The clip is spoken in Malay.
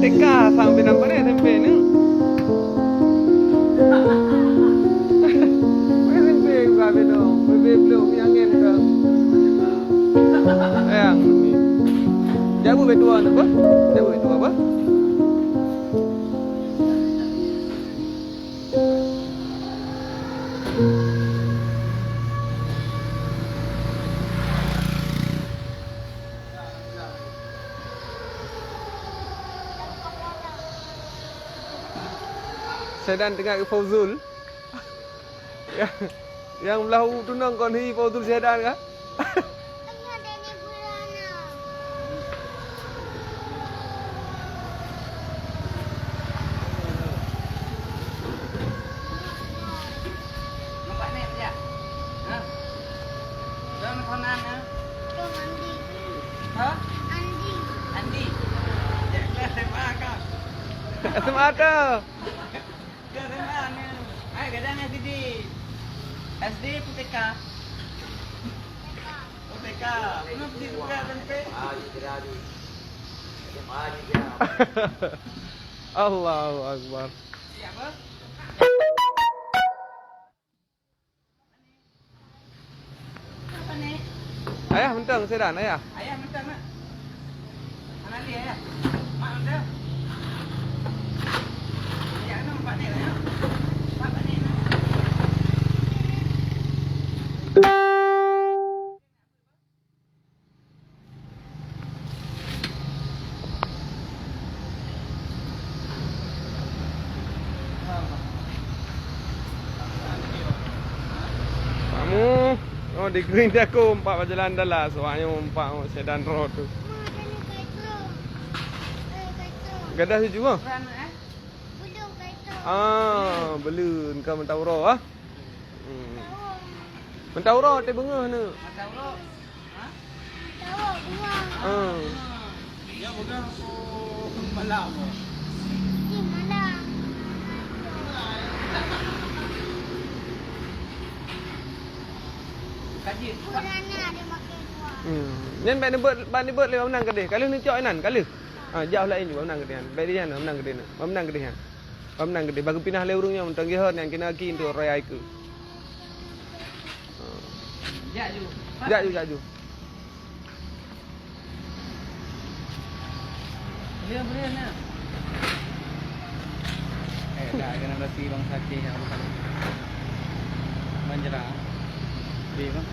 Teka sampai nampak ni tempe ni. Tempe sampai tu, tempe belum yang ni ke? Yang ni. Jabu betul apa? Jabu betul apa? Sedan tengah ke Fauzul. Yang belah tunang kon hi Fauzul sedan kah? Tengah dari bulana. Nampak ni dia. Ha? Jangan konan ha. Tuh Andi. Ha? Andi. Andi. Ya kelas SMA kah? SMA tu. Kelas SMA ni. Ai gadang SD. SD PTK. PTK. Kenapa pergi buka tempe? Allahu Akbar. Siapa? Apa ni? Ayah mentang sedan ayah. Ayah minta nak. Anak dia ayah. Mak minta. Ya, nampak ni ayah. Nampak ni. Kamu oh di green dia aku empat berjalan dalam soalnya empat sedan road tu. Ma, tadi kaitro. Kaitro. Gadah tu juga. Berapa eh? Belum kaitro. Ah, belun kau mentawro ah. Mentawro te bengah ni. Macam lo. Ha? Tahu bunga. Ah. Ya bukan aku malam. Di mana? Kaji. Bulana ada makan dua. Nyen ban ni bet le menang ke dia. Kalau ni cok nan kali. Ah jauh lain juga menang ke dia. Baik dia menang ke dia. Menang ke dia. Menang ke dia. Bagi pindah le urungnya mentang gehon yang kena ki untuk raya iku. Ya ju. Jaju. Boleh na. Dah kena rasi bang saksi yang bukan. Manjara. Di bang.